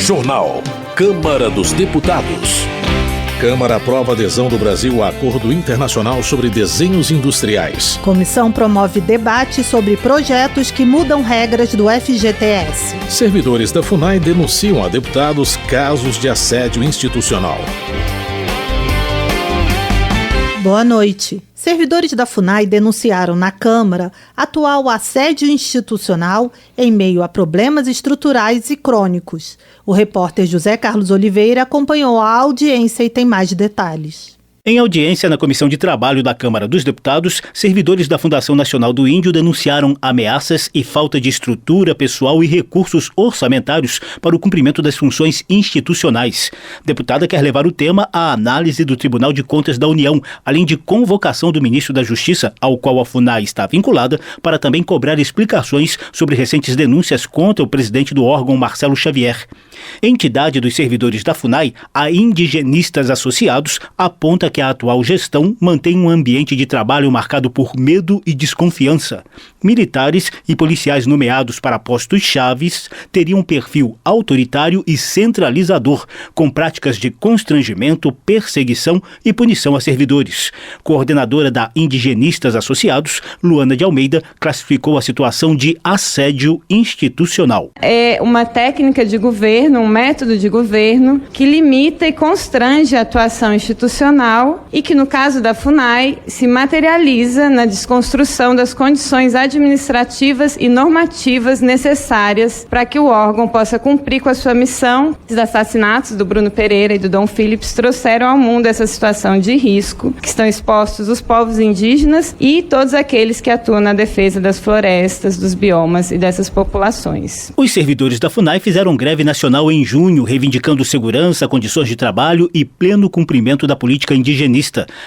Jornal. Câmara dos Deputados. Câmara aprova adesão do Brasil a acordo internacional sobre desenhos industriais. Comissão promove debate sobre projetos que mudam regras do FGTS. Servidores da FUNAI denunciam a deputados casos de assédio institucional. Boa noite. Servidores da FUNAI denunciaram na Câmara atual assédio institucional em meio a problemas estruturais e crônicos. O repórter José Carlos Oliveira acompanhou a audiência e tem mais detalhes. Em audiência na Comissão de Trabalho da Câmara dos Deputados, servidores da Fundação Nacional do Índio denunciaram ameaças e falta de estrutura pessoal e recursos orçamentários para o cumprimento das funções institucionais. Deputada quer levar o tema à análise do Tribunal de Contas da União, além de convocação do ministro da Justiça, ao qual a FUNAI está vinculada, para também cobrar explicações sobre recentes denúncias contra o presidente do órgão, Marcelo Xavier. Entidade dos servidores da FUNAI, a Indigenistas Associados, aponta que a atual gestão mantém um ambiente de trabalho marcado por medo e desconfiança. Militares e policiais nomeados para postos chaves teriam um perfil autoritário e centralizador, com práticas de constrangimento, perseguição e punição a servidores. Coordenadora da Indigenistas Associados, Luana de Almeida, classificou a situação de assédio institucional. É uma técnica de governo, um método de governo que limita e constrange a atuação institucional e que, no caso da FUNAI, se materializa na desconstrução das condições administrativas e normativas necessárias para que o órgão possa cumprir com a sua missão. Os assassinatos do Bruno Pereira e do Dom Phillips trouxeram ao mundo essa situação de risco, que estão expostos os povos indígenas e todos aqueles que atuam na defesa das florestas, dos biomas e dessas populações. Os servidores da FUNAI fizeram greve nacional em junho, reivindicando segurança, condições de trabalho e pleno cumprimento da política indigenista.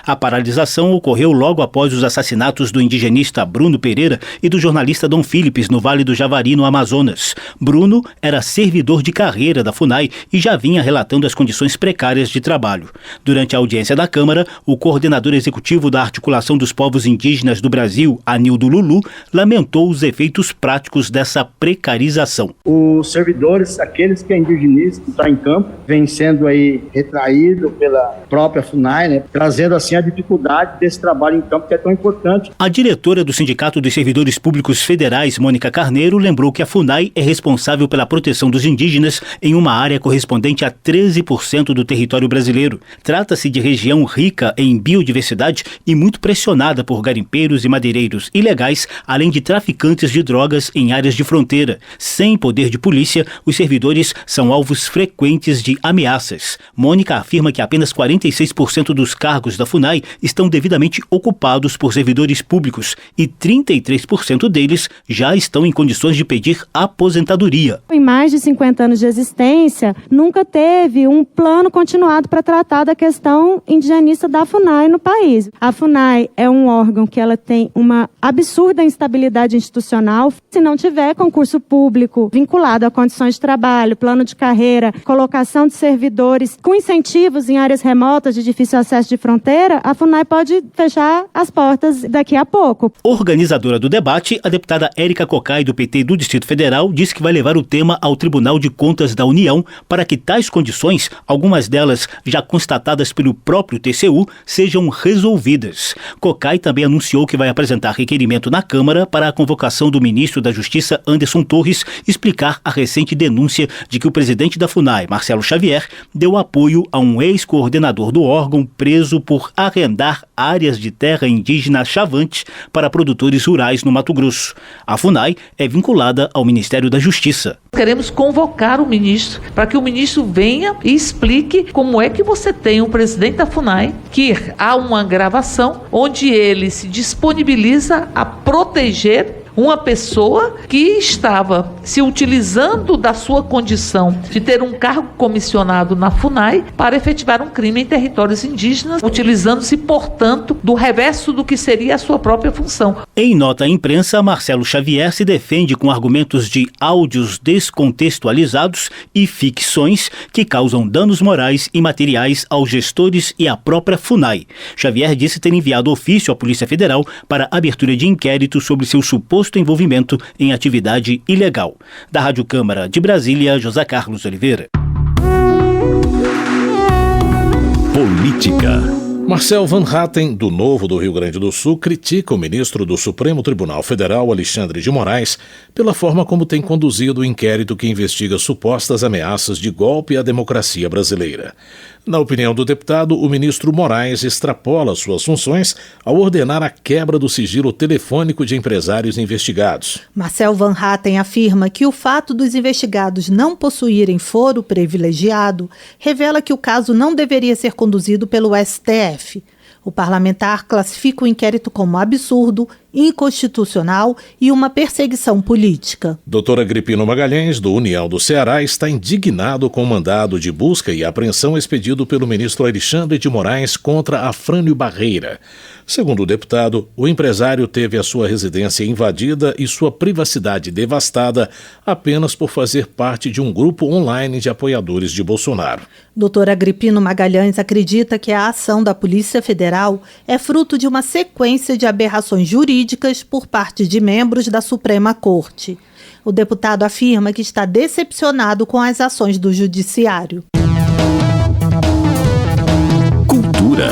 A paralisação ocorreu logo após os assassinatos do indigenista Bruno Pereira e do jornalista Dom Phillips no Vale do Javari, no Amazonas. Bruno era servidor de carreira da FUNAI e já vinha relatando as condições precárias de trabalho. Durante a audiência da Câmara, o coordenador executivo da Articulação dos Povos Indígenas do Brasil, Anildo Lulu, lamentou os efeitos práticos dessa precarização. Os servidores, aqueles que é indigenista, está em campo, vem sendo aí retraído pela própria FUNAI, trazendo assim a dificuldade desse trabalho em campo que é tão importante. A diretora do Sindicato dos Servidores Públicos Federais, Mônica Carneiro, lembrou que a FUNAI é responsável pela proteção dos indígenas em uma área correspondente a 13% do território brasileiro. Trata-se de região rica em biodiversidade e muito pressionada por garimpeiros e madeireiros ilegais, além de traficantes de drogas em áreas de fronteira. Sem poder de polícia, os servidores são alvos frequentes de ameaças. Mônica afirma que apenas 46% dos cargos da FUNAI estão devidamente ocupados por servidores públicos e 33% deles já estão em condições de pedir aposentadoria. Em mais de 50 anos de existência, nunca teve um plano continuado para tratar da questão indigenista da FUNAI no país. A FUNAI é um órgão que ela tem uma absurda instabilidade institucional. Se não tiver concurso público vinculado a condições de trabalho, plano de carreira, colocação de servidores com incentivos em áreas remotas de difícil acesso de fronteira, a FUNAI pode fechar as portas daqui a pouco. Organizadora do debate, a deputada Érica Cocai, do PT do Distrito Federal, disse que vai levar o tema ao Tribunal de Contas da União para que tais condições, algumas delas já constatadas pelo próprio TCU, sejam resolvidas. Cocai também anunciou que vai apresentar requerimento na Câmara para a convocação do ministro da Justiça, Anderson Torres, explicar a recente denúncia de que o presidente da FUNAI, Marcelo Xavier, deu apoio a um ex-coordenador do órgão preso por arrendar áreas de terra indígena chavante para produtores rurais no Mato Grosso. A FUNAI é vinculada ao Ministério da Justiça. Queremos convocar o ministro para que o ministro venha e explique como é que você tem um presidente da FUNAI que há uma gravação onde ele se disponibiliza a proteger uma pessoa que estava se utilizando da sua condição de ter um cargo comissionado na FUNAI para efetivar um crime em territórios indígenas, utilizando-se, portanto, do reverso do que seria a sua própria função. Em nota à imprensa, Marcelo Xavier se defende com argumentos de áudios descontextualizados e ficções que causam danos morais e materiais aos gestores e à própria FUNAI. Xavier disse ter enviado ofício à Polícia Federal para abertura de inquérito sobre seu suposto envolvimento em atividade ilegal. Da Rádio Câmara de Brasília, José Carlos Oliveira. Política. Marcel Van Hatten, do Novo do Rio Grande do Sul, critica o ministro do Supremo Tribunal Federal, Alexandre de Moraes, pela forma como tem conduzido o inquérito que investiga supostas ameaças de golpe à democracia brasileira. Na opinião do deputado, o ministro Moraes extrapola suas funções ao ordenar a quebra do sigilo telefônico de empresários investigados. Marcel Van Hatten afirma que o fato dos investigados não possuírem foro privilegiado revela que o caso não deveria ser conduzido pelo STF. O parlamentar classifica o inquérito como absurdo, inconstitucional e uma perseguição política. Dr. Agripino Magalhães, do União do Ceará, está indignado com o mandado de busca e apreensão expedido pelo ministro Alexandre de Moraes contra Afrânio Barreira. Segundo o deputado, o empresário teve a sua residência invadida e sua privacidade devastada apenas por fazer parte de um grupo online de apoiadores de Bolsonaro. Dr. Agripino Magalhães acredita que a ação da Polícia Federal é fruto de uma sequência de aberrações jurídicas por parte de membros da Suprema Corte. O deputado afirma que está decepcionado com as ações do Judiciário. Cultura.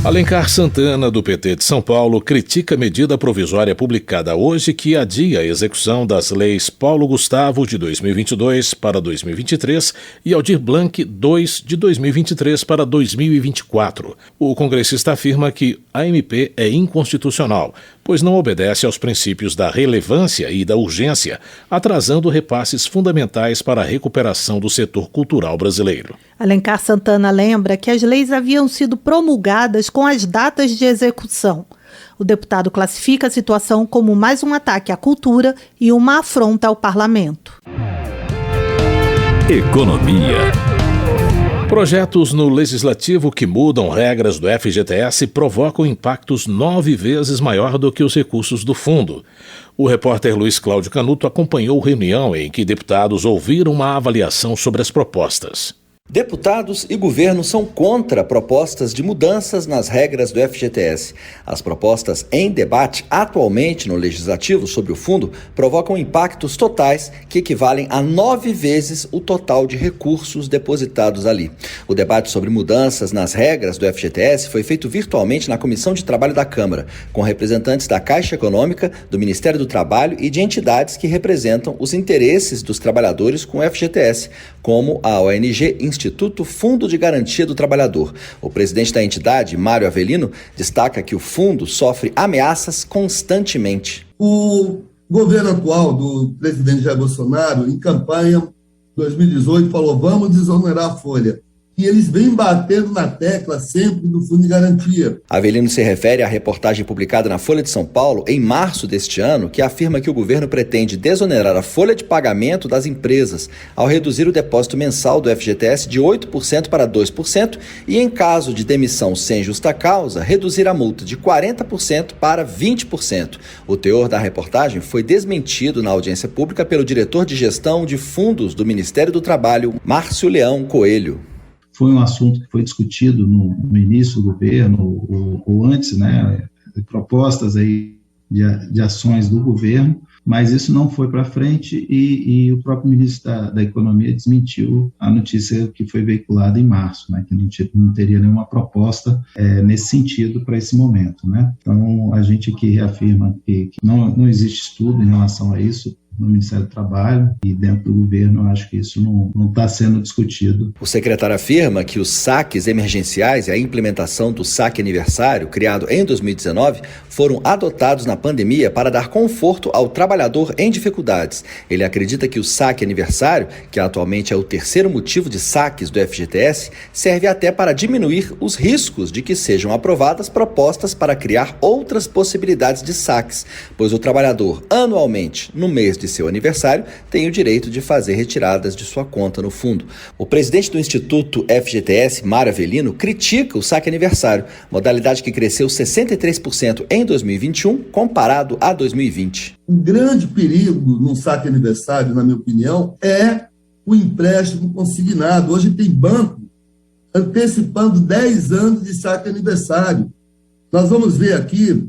Alencar Santana, do PT de São Paulo, critica a medida provisória publicada hoje que adia a execução das leis Paulo Gustavo, de 2022 para 2023, e Aldir Blanc, 2, de 2023 para 2024. O congressista afirma que a MP é inconstitucional, pois não obedece aos princípios da relevância e da urgência, atrasando repasses fundamentais para a recuperação do setor cultural brasileiro. Alencar Santana lembra que as leis haviam sido promulgadas com as datas de execução. O deputado classifica a situação como mais um ataque à cultura e uma afronta ao parlamento. Economia. Projetos no Legislativo que mudam regras do FGTS provocam impactos 9 vezes maior do que os recursos do fundo. O repórter Luiz Cláudio Canuto acompanhou reunião em que deputados ouviram uma avaliação sobre as propostas. Deputados e governo são contra propostas de mudanças nas regras do FGTS. As propostas em debate atualmente no Legislativo sobre o fundo provocam impactos totais que equivalem a 9 vezes o total de recursos depositados ali. O debate sobre mudanças nas regras do FGTS foi feito virtualmente na Comissão de Trabalho da Câmara, com representantes da Caixa Econômica, do Ministério do Trabalho e de entidades que representam os interesses dos trabalhadores com o FGTS, como a ONG Instituto Fundo de Garantia do Trabalhador. O presidente da entidade, Mário Avelino, destaca que o fundo sofre ameaças constantemente. O governo atual do presidente Jair Bolsonaro, em campanha 2018, falou: vamos desonerar a folha. E eles vêm batendo na tecla sempre do Fundo de Garantia. Avelino se refere à reportagem publicada na Folha de São Paulo em março deste ano, que afirma que o governo pretende desonerar a folha de pagamento das empresas ao reduzir o depósito mensal do FGTS de 8% para 2% e, em caso de demissão sem justa causa, reduzir a multa de 40% para 20%. O teor da reportagem foi desmentido na audiência pública pelo diretor de gestão de fundos do Ministério do Trabalho, Márcio Leão Coelho. Foi um assunto que foi discutido no início do governo, ou antes, né, de propostas aí de ações do governo, mas isso não foi para frente e o próprio ministro da Economia desmentiu a notícia que foi veiculada em março, né, que não teria nenhuma proposta nesse sentido para esse momento, né? Então, a gente aqui reafirma que não existe estudo em relação a isso no Ministério do Trabalho e dentro do governo. Eu acho que isso não está sendo discutido. O secretário afirma que os saques emergenciais e a implementação do saque aniversário, criado em 2019, foram adotados na pandemia para dar conforto ao trabalhador em dificuldades. Ele acredita que o saque aniversário, que atualmente é o terceiro motivo de saques do FGTS, serve até para diminuir os riscos de que sejam aprovadas propostas para criar outras possibilidades de saques, pois o trabalhador, anualmente, no mês de seu aniversário, tem o direito de fazer retiradas de sua conta no fundo. O presidente do Instituto FGTS, Mário Avelino, critica o saque aniversário, modalidade que cresceu 63% em 2021 comparado a 2020. Um grande perigo no saque aniversário, na minha opinião, é o empréstimo consignado. Hoje tem banco antecipando 10 anos de saque aniversário. Nós vamos ver aqui,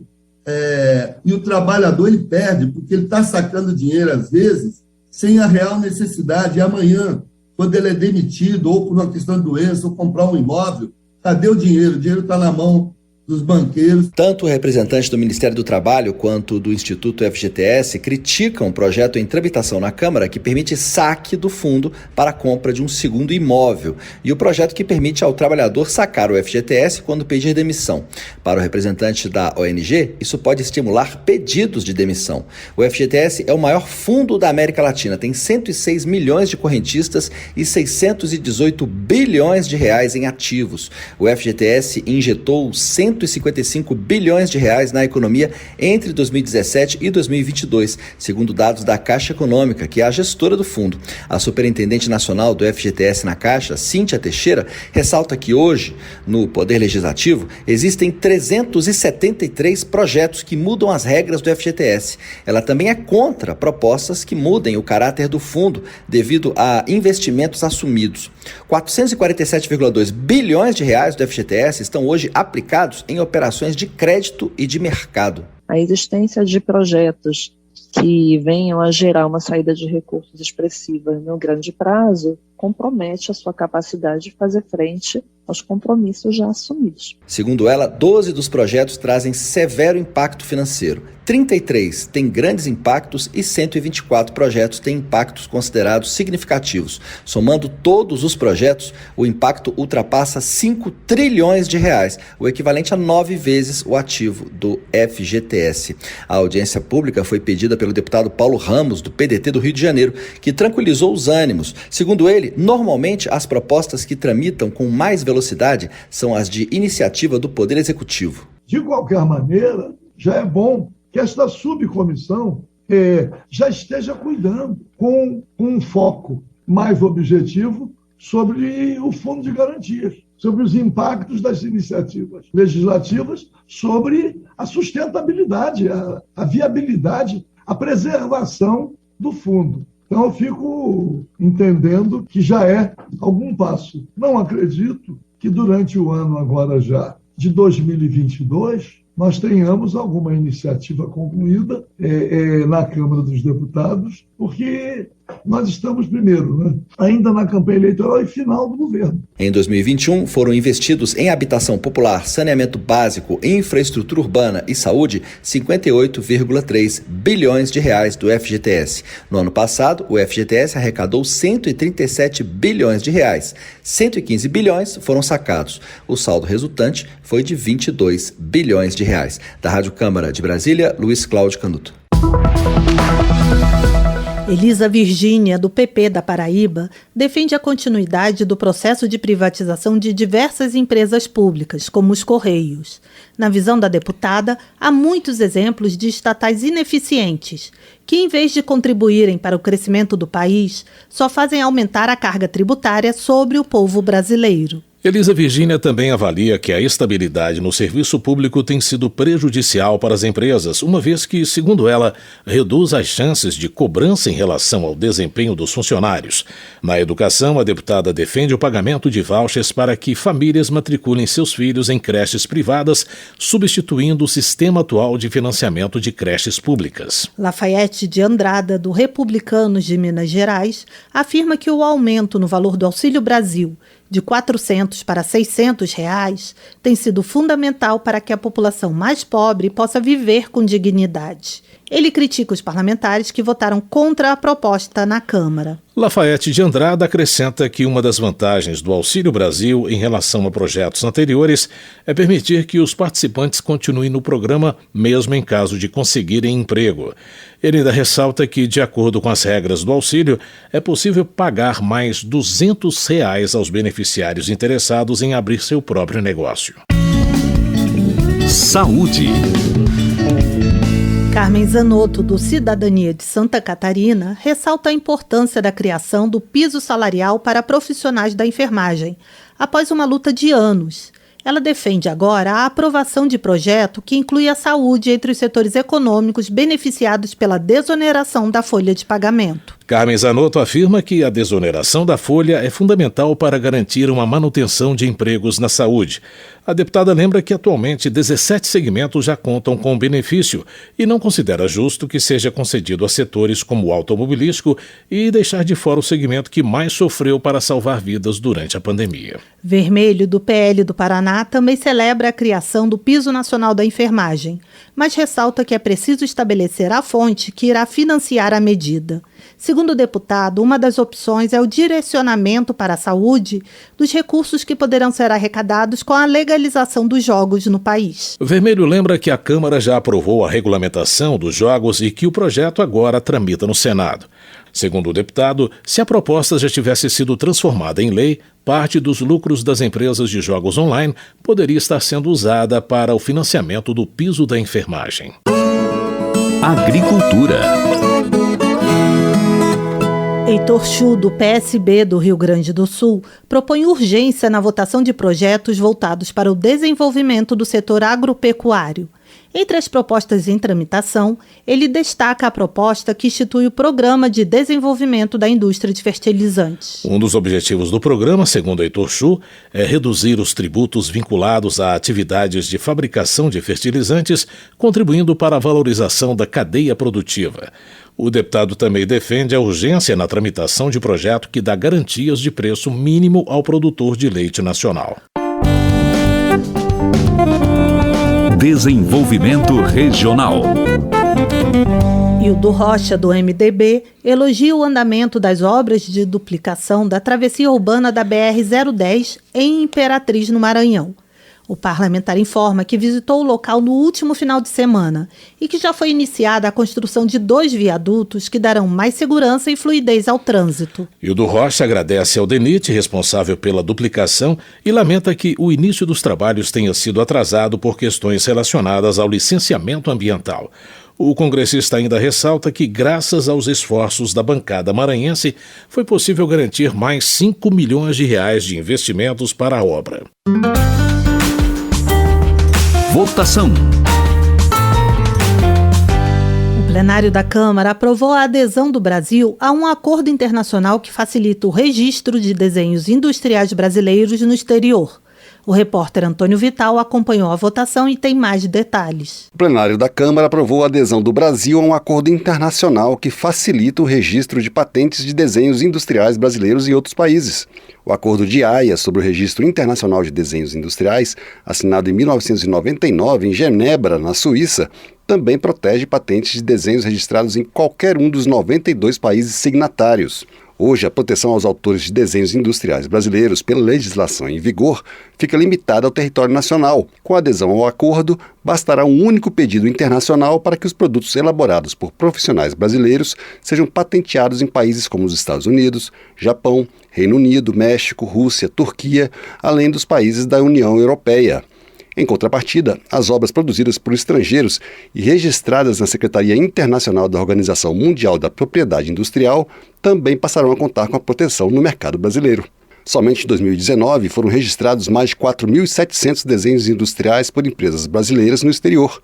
e o trabalhador ele perde, porque ele está sacando dinheiro, às vezes, sem a real necessidade. E amanhã quando ele é demitido, ou por uma questão de doença, ou comprar um imóvel, cadê o dinheiro? O dinheiro está na mão dos banqueiros. Tanto o representante do Ministério do Trabalho quanto do Instituto FGTS criticam o projeto em tramitação na Câmara que permite saque do fundo para a compra de um segundo imóvel e o projeto que permite ao trabalhador sacar o FGTS quando pedir demissão. Para o representante da ONG, isso pode estimular pedidos de demissão. O FGTS é o maior fundo da América Latina, tem 106 milhões de correntistas e 618 bilhões de reais em ativos. O FGTS injetou 155 bilhões de reais na economia entre 2017 e 2022, segundo dados da Caixa Econômica, que é a gestora do fundo. A superintendente nacional do FGTS na Caixa, Cíntia Teixeira, ressalta que hoje, no Poder Legislativo, existem 373 projetos que mudam as regras do FGTS. Ela também é contra propostas que mudem o caráter do fundo devido a investimentos assumidos. 447,2 bilhões de reais do FGTS estão hoje aplicados em operações de crédito e de mercado. A existência de projetos que venham a gerar uma saída de recursos expressiva no grande prazo compromete a sua capacidade de fazer frente aos compromissos já assumidos. Segundo ela, 12 dos projetos trazem severo impacto financeiro. 33 têm grandes impactos e 124 projetos têm impactos considerados significativos. Somando todos os projetos, o impacto ultrapassa 5 trilhões de reais, o equivalente a 9 vezes o ativo do FGTS. A audiência pública foi pedida pelo deputado Paulo Ramos, do PDT do Rio de Janeiro, que tranquilizou os ânimos. Segundo ele, normalmente as propostas que tramitam com mais velocidade são as de iniciativa do Poder Executivo. De qualquer maneira, já é bom que esta subcomissão já esteja cuidando com um foco mais objetivo sobre o Fundo de Garantias, sobre os impactos das iniciativas legislativas, sobre a sustentabilidade, a viabilidade, a preservação do fundo. Então, eu fico entendendo que já é algum passo. Não acredito que durante o ano agora já de 2022 nós tenhamos alguma iniciativa concluída na Câmara dos Deputados, porque nós estamos, primeiro, ainda na campanha eleitoral e final do governo. Em 2021, foram investidos em habitação popular, saneamento básico, infraestrutura urbana e saúde 58,3 bilhões de reais do FGTS. No ano passado, o FGTS arrecadou 137 bilhões de reais. 115 bilhões foram sacados. O saldo resultante foi de 22 bilhões de reais. Da Rádio Câmara de Brasília, Luiz Cláudio Canuto. Elisa Virgínia, do PP da Paraíba, defende a continuidade do processo de privatização de diversas empresas públicas, como os Correios. Na visão da deputada, há muitos exemplos de estatais ineficientes, que, em vez de contribuírem para o crescimento do país, só fazem aumentar a carga tributária sobre o povo brasileiro. Elisa Virgínia também avalia que a estabilidade no serviço público tem sido prejudicial para as empresas, uma vez que, segundo ela, reduz as chances de cobrança em relação ao desempenho dos funcionários. Na educação, a deputada defende o pagamento de vouchers para que famílias matriculem seus filhos em creches privadas, substituindo o sistema atual de financiamento de creches públicas. Lafayette de Andrada, do Republicanos de Minas Gerais, afirma que o aumento no valor do Auxílio Brasil de R$ 400 para R$ 600 reais, tem sido fundamental para que a população mais pobre possa viver com dignidade. Ele critica os parlamentares que votaram contra a proposta na Câmara. Lafayette de Andrada acrescenta que uma das vantagens do Auxílio Brasil em relação a projetos anteriores é permitir que os participantes continuem no programa mesmo em caso de conseguirem emprego. Ele ainda ressalta que, de acordo com as regras do auxílio, é possível pagar mais R$ 200 reais aos beneficiários interessados em abrir seu próprio negócio. Saúde. Carmen Zanotto, do Cidadania de Santa Catarina, ressalta a importância da criação do piso salarial para profissionais da enfermagem, após uma luta de anos. Ela defende agora a aprovação de projeto que inclui a saúde entre os setores econômicos beneficiados pela desoneração da folha de pagamento. Carmen Zanotto afirma que a desoneração da folha é fundamental para garantir uma manutenção de empregos na saúde. A deputada lembra que atualmente 17 segmentos já contam com benefício e não considera justo que seja concedido a setores como o automobilístico e deixar de fora o segmento que mais sofreu para salvar vidas durante a pandemia. Vermelho, do PL do Paraná, também celebra a criação do Piso Nacional da Enfermagem, mas ressalta que é preciso estabelecer a fonte que irá financiar a medida. Segundo o deputado, uma das opções é o direcionamento para a saúde dos recursos que poderão ser arrecadados com a legalização dos jogos no país. Vermelho lembra que a Câmara já aprovou a regulamentação dos jogos e que o projeto agora tramita no Senado. Segundo o deputado, se a proposta já tivesse sido transformada em lei, parte dos lucros das empresas de jogos online poderia estar sendo usada para o financiamento do piso da enfermagem. Agricultura. Heitor Chu, do PSB do Rio Grande do Sul, propõe urgência na votação de projetos voltados para o desenvolvimento do setor agropecuário. Entre as propostas em tramitação, ele destaca a proposta que institui o Programa de Desenvolvimento da Indústria de Fertilizantes. Um dos objetivos do programa, segundo Heitor Chu, é reduzir os tributos vinculados a atividades de fabricação de fertilizantes, contribuindo para a valorização da cadeia produtiva. O deputado também defende a urgência na tramitação de projeto que dá garantias de preço mínimo ao produtor de leite nacional. Desenvolvimento regional. Hildo Rocha, do MDB, elogia o andamento das obras de duplicação da travessia urbana da BR-010 em Imperatriz, no Maranhão. O parlamentar informa que visitou o local no último final de semana e que já foi iniciada a construção de 2 viadutos que darão mais segurança e fluidez ao trânsito. Hildo Rocha agradece ao DENIT, responsável pela duplicação, e lamenta que o início dos trabalhos tenha sido atrasado por questões relacionadas ao licenciamento ambiental. O congressista ainda ressalta que, graças aos esforços da bancada maranhense, foi possível garantir mais 5 milhões de reais de investimentos para a obra. Votação. O plenário da Câmara aprovou a adesão do Brasil a um acordo internacional que facilita o registro de desenhos industriais brasileiros no exterior. O repórter Antônio Vital acompanhou a votação e tem mais detalhes. O plenário da Câmara aprovou a adesão do Brasil a um acordo internacional que facilita o registro de patentes de desenhos industriais brasileiros em outros países. O Acordo de Haia sobre o Registro Internacional de Desenhos Industriais, assinado em 1999 em Genebra, na Suíça, também protege patentes de desenhos registrados em qualquer um dos 92 países signatários. Hoje, a proteção aos autores de desenhos industriais brasileiros pela legislação em vigor fica limitada ao território nacional. Com a adesão ao acordo, bastará um único pedido internacional para que os produtos elaborados por profissionais brasileiros sejam patenteados em países como os Estados Unidos, Japão, Reino Unido, México, Rússia, Turquia, além dos países da União Europeia. Em contrapartida, as obras produzidas por estrangeiros e registradas na Secretaria Internacional da Organização Mundial da Propriedade Industrial também passarão a contar com a proteção no mercado brasileiro. Somente em 2019 foram registrados mais de 4.700 desenhos industriais por empresas brasileiras no exterior.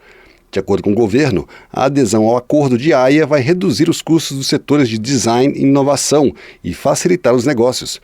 De acordo com o governo, a adesão ao Acordo de Haia vai reduzir os custos dos setores de design e inovação e facilitar os negócios.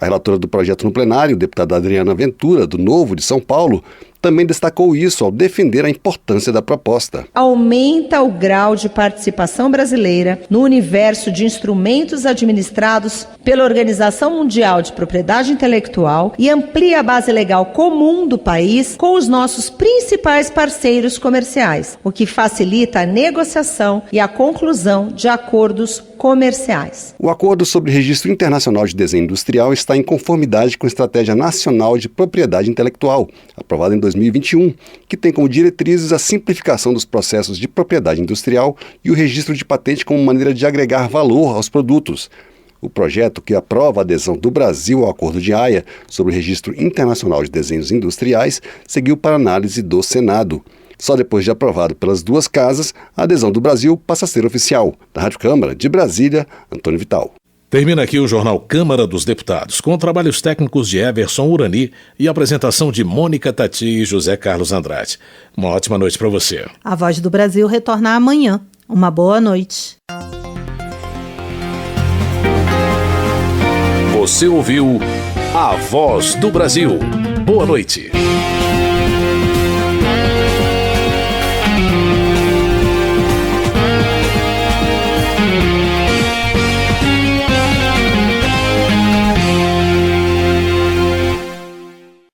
A relatora do projeto no plenário, deputada Adriana Ventura, do Novo de São Paulo, também destacou isso ao defender a importância da proposta. Aumenta o grau de participação brasileira no universo de instrumentos administrados pela Organização Mundial de Propriedade Intelectual e amplia a base legal comum do país com os nossos principais parceiros comerciais, o que facilita a negociação e a conclusão de acordos comerciais. O Acordo sobre Registro Internacional de Desenho Industrial está em conformidade com a Estratégia Nacional de Propriedade Intelectual, aprovada em 2021, que tem como diretrizes a simplificação dos processos de propriedade industrial e o registro de patente como maneira de agregar valor aos produtos. O projeto, que aprova a adesão do Brasil ao Acordo de Haia sobre o Registro Internacional de Desenhos Industriais, seguiu para análise do Senado. Só depois de aprovado pelas duas casas, a adesão do Brasil passa a ser oficial. Da Rádio Câmara, de Brasília, Antônio Vital. Termina aqui o Jornal Câmara dos Deputados, com trabalhos técnicos de Everson Urani e apresentação de Mônica Tati e José Carlos Andrade. Uma ótima noite para você. A Voz do Brasil retorna amanhã. Uma boa noite. Você ouviu A Voz do Brasil. Boa noite.